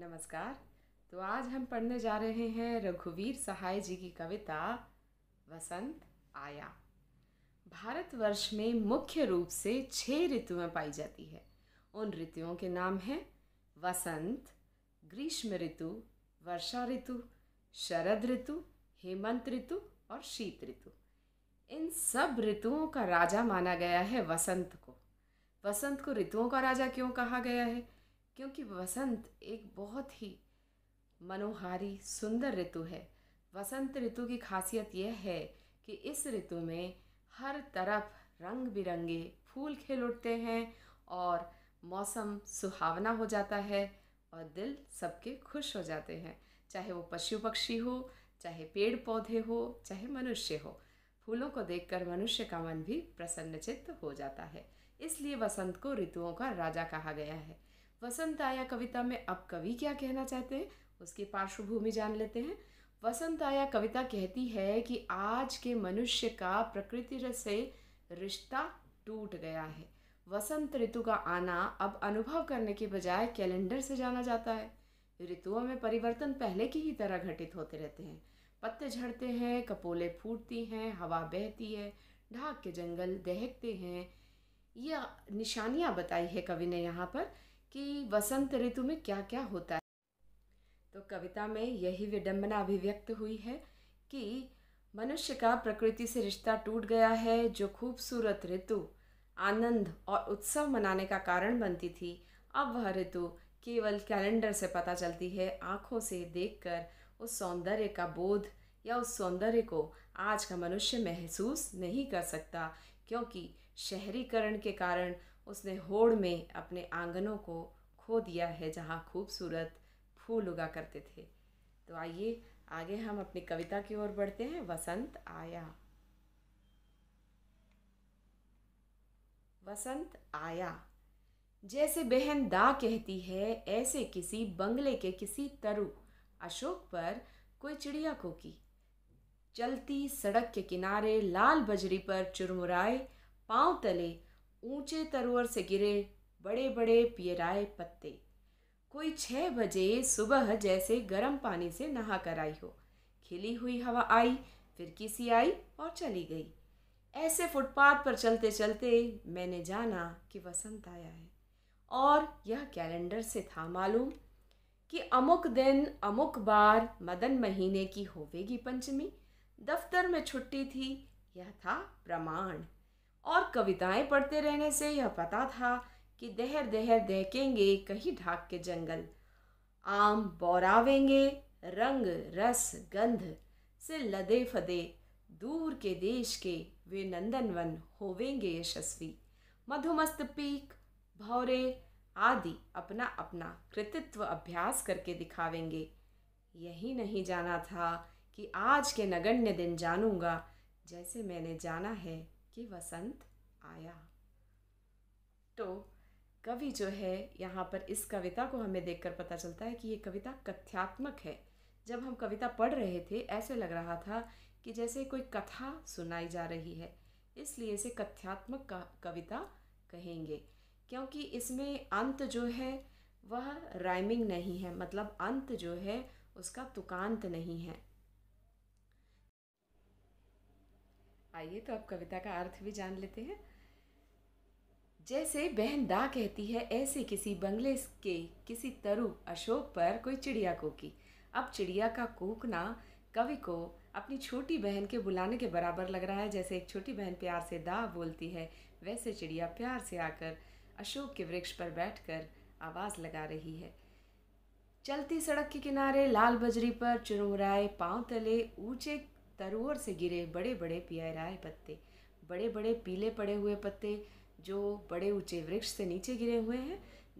नमस्कार। तो आज हम पढ़ने जा रहे हैं रघुवीर सहाय जी की कविता वसंत आया। भारतवर्ष में मुख्य रूप से 6 ऋतुएं पाई जाती है। उन ऋतुओं के नाम हैं वसंत, ग्रीष्म ऋतु, वर्षा ऋतु, शरद ऋतु, हेमंत ऋतु और शीत ऋतु। इन सब ऋतुओं का राजा माना गया है वसंत को। वसंत को ऋतुओं का राजा क्यों कहा गया है? क्योंकि वसंत एक बहुत ही मनोहारी सुंदर ऋतु है। वसंत ऋतु की खासियत यह है कि इस ऋतु में हर तरफ रंग बिरंगे फूल खिल उठते हैं और मौसम सुहावना हो जाता है और दिल सबके खुश हो जाते हैं। चाहे वो पशु पक्षी हो, चाहे पेड़ पौधे हो, चाहे मनुष्य हो, फूलों को देखकर मनुष्य का मन भी प्रसन्नचित्त हो जाता है। इसलिए वसंत को ऋतुओं का राजा कहा गया है। वसंत आया कविता में अब कवि क्या कहना चाहते हैं उसकी पार्श्वभूमि जान लेते हैं। वसंत आया कविता कहती है कि आज के मनुष्य का प्रकृति से रिश्ता टूट गया है। वसंत ऋतु का आना अब अनुभव करने के बजाय कैलेंडर से जाना जाता है। ऋतुओं में परिवर्तन पहले की ही तरह घटित होते रहते हैं। पत्ते झड़ते हैं, कपोले फूटती हैं, हवा बहती है, ढाक के जंगल दहकते हैं। यह निशानियाँ बताई है कवि ने यहाँ पर कि वसंत ऋतु में क्या क्या होता है। तो कविता में यही विडंबना अभिव्यक्त हुई है कि मनुष्य का प्रकृति से रिश्ता टूट गया है। जो खूबसूरत ऋतु आनंद और उत्सव मनाने का कारण बनती थी, अब वह ऋतु केवल कैलेंडर से पता चलती है। आँखों से देखकर उस सौंदर्य का बोध या उस सौंदर्य को आज का मनुष्य महसूस नहीं कर सकता, क्योंकि शहरीकरण के कारण उसने होड़ में अपने आंगनों को खो दिया है जहाँ खूबसूरत फूल उगा करते थे। तो आइए आगे हम अपनी कविता की ओर बढ़ते हैं। वसंत आया। वसंत आया। जैसे बहन दा कहती है, ऐसे किसी बंगले के किसी तरु अशोक पर कोई चिड़िया कोकी। चलती सड़क के किनारे लाल बजरी पर चुरमुराए पांव तले ऊंचे तरुवर से गिरे बड़े बड़े पियराए पत्ते। कोई 6 बजे सुबह जैसे गर्म पानी से नहा कर आई हो। खिली हुई हवा आई, फिर किसी आई और चली गई। ऐसे फुटपाथ पर चलते चलते मैंने जाना कि वसंत आया है। और यह कैलेंडर से था मालूम कि अमुक दिन अमुक बार मदन महीने की होवेगी पंचमी। दफ्तर में छुट्टी थी, यह था प्रमाण। और कविताएं पढ़ते रहने से यह पता था कि दहर दहर दहकेंगे कहीं ढाक के जंगल। आम बौरावेंगे, रंग रस गंध से लदे फदे दूर के देश के वे नंदनवन होवेंगे यशस्वी। मधुमस्त पीक भौरे आदि अपना अपना कृतित्व अभ्यास करके दिखावेंगे। यही नहीं जाना था कि आज के नगण्य दिन जानूंगा, जैसे मैंने जाना है कि वसंत आया। तो कवि जो है यहाँ पर इस कविता को हमें देखकर पता चलता है कि ये कविता कथ्यात्मक है। जब हम कविता पढ़ रहे थे ऐसे लग रहा था कि जैसे कोई कथा सुनाई जा रही है, इसलिए इसे कथ्यात्मक कविता कहेंगे, क्योंकि इसमें अंत जो है वह राइमिंग नहीं है, मतलब अंत जो है उसका तुकांत नहीं है। आइए तो अब कविता का अर्थ भी जान लेते हैं। जैसे बहन दा कहती है, ऐसे किसी बंगले के किसी तरु अशोक पर कोई चिड़िया कोकी। अब चिड़िया का कूकना कवि को अपनी छोटी बहन के बुलाने के बराबर लग रहा है। जैसे एक छोटी बहन प्यार से दा बोलती है, वैसे चिड़िया प्यार से आकर अशोक के वृक्ष पर बैठकर आवाज़ लगा रही है। चलती सड़क के किनारे लाल बजरी पर चुरमुराए पांव तले ऊंचे तरुओं से गिरे बड़े बड़े पियराए पत्ते। बड़े बड़े पीले पड़े हुए पत्ते जो बड़े ऊंचे वृक्ष से नीचे गिरे हुए हैं।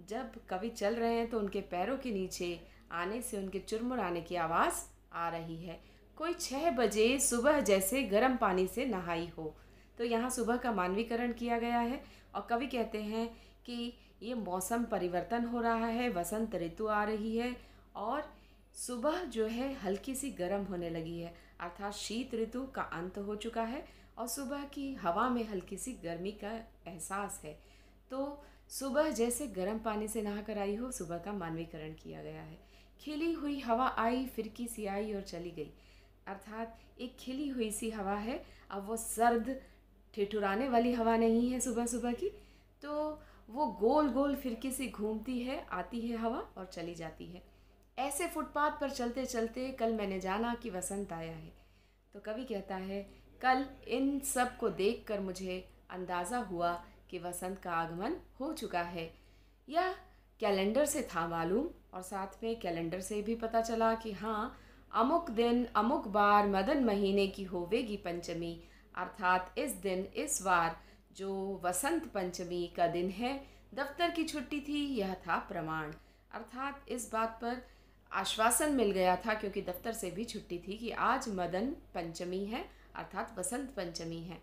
जब कवि चल रहे हैं तो उनके पैरों के नीचे आने से उनके चुरमुराने की आवाज़ आ रही है। कोई 6 बजे सुबह जैसे गर्म पानी से नहाई हो। तो यहाँ सुबह का मानवीकरण किया गया है और कवि कहते हैं कि ये मौसम परिवर्तन हो रहा है, वसंत ऋतु आ रही है और सुबह जो है हल्की सी गर्म होने लगी है, अर्थात शीत ऋतु का अंत हो चुका है और सुबह की हवा में हल्की सी गर्मी का एहसास है। तो सुबह जैसे गर्म पानी से नहाकर आई हो, सुबह का मानवीकरण किया गया है। खिली हुई हवा आई, फिरकी सी आई और चली गई। अर्थात एक खिली हुई सी हवा है, अब वो सर्द ठिठुराने वाली हवा नहीं है सुबह सुबह की। तो वो गोल गोल फिरकी सी घूमती है, आती है हवा और चली जाती है। ऐसे फुटपाथ पर चलते चलते कल मैंने जाना कि वसंत आया है। तो कवि कहता है, कल इन सब को देखकर मुझे अंदाज़ा हुआ कि वसंत का आगमन हो चुका है। यह कैलेंडर से था मालूम, और साथ में कैलेंडर से भी पता चला कि हाँ, अमुक दिन अमुक बार मदन महीने की होवेगी पंचमी। अर्थात इस दिन इस बार जो वसंत पंचमी का दिन है, दफ्तर की छुट्टी थी, यह था प्रमाण। अर्थात इस बात पर आश्वासन मिल गया था, क्योंकि दफ्तर से भी छुट्टी थी, कि आज मदन पंचमी है, अर्थात वसंत पंचमी है।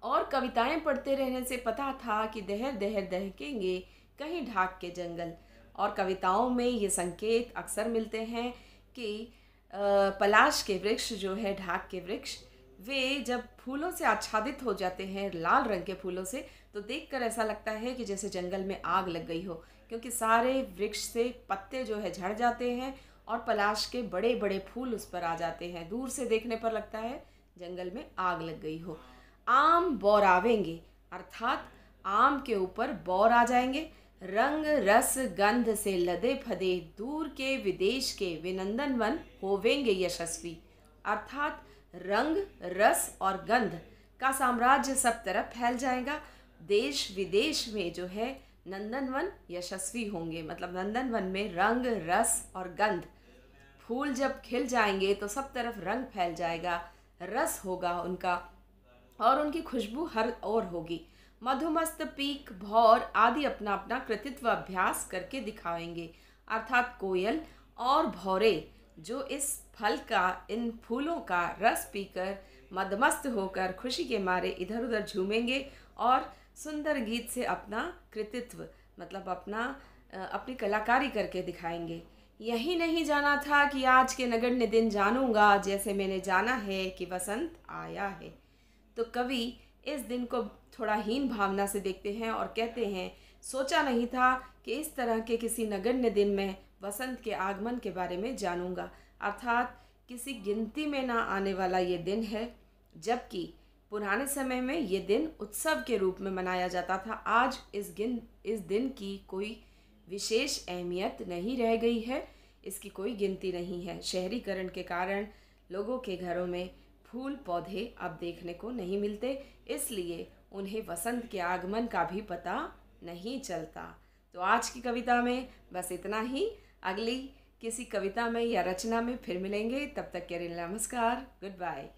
और कविताएं पढ़ते रहने से पता था कि दहर दहर दहकेंगे कहीं ढाक के जंगल। और कविताओं में ये संकेत अक्सर मिलते हैं कि पलाश के वृक्ष जो है, ढाक के वृक्ष, वे जब फूलों से आच्छादित हो जाते हैं, लाल रंग के फूलों से, तो देखकर ऐसा लगता है कि जैसे जंगल में आग लग गई हो, क्योंकि सारे वृक्ष से पत्ते जो है झड़ जाते हैं और पलाश के बड़े बड़े फूल उस पर आ जाते हैं। दूर से देखने पर लगता है जंगल में आग लग गई हो। आम बौरावेंगे, अर्थात आम के ऊपर बौर आ जाएंगे। रंग रस गंध से लदे फदे दूर के विदेश के विनंदन वन होवेंगे यशस्वी। अर्थात रंग रस और गंध का साम्राज्य सब तरफ फैल जाएगा। देश विदेश में जो है नंदनवन यशस्वी होंगे। मतलब नंदनवन में रंग रस और गंध, फूल जब खिल जाएंगे तो सब तरफ रंग फैल जाएगा, रस होगा उनका, और उनकी खुशबू हर ओर होगी। मधुमस्त पीक भौर आदि अपना अपना कृतित्व अभ्यास करके दिखाएंगे। अर्थात कोयल और भौरे जो इस फल का, इन फूलों का रस पीकर मदमस्त होकर खुशी के मारे इधर उधर झूमेंगे और सुंदर गीत से अपना कृतित्व, मतलब अपनी कलाकारी करके दिखाएंगे। यही नहीं जाना था कि आज के नगण्य दिन जानूंगा, जैसे मैंने जाना है कि वसंत आया है। तो कवि इस दिन को थोड़ा हीन भावना से देखते हैं और कहते हैं, सोचा नहीं था कि इस तरह के किसी नगण्य दिन में वसंत के आगमन के बारे में जानूंगा। अर्थात किसी गिनती में ना आने वाला ये दिन है, जबकि पुराने समय में ये दिन उत्सव के रूप में मनाया जाता था। आज इस दिन की कोई विशेष अहमियत नहीं रह गई है, इसकी कोई गिनती नहीं है। शहरीकरण के कारण लोगों के घरों में फूल पौधे अब देखने को नहीं मिलते, इसलिए उन्हें वसंत के आगमन का भी पता नहीं चलता। तो आज की कविता में बस इतना ही। अगली किसी कविता में या रचना में फिर मिलेंगे, तब तक के लिए नमस्कार, गुड बाय।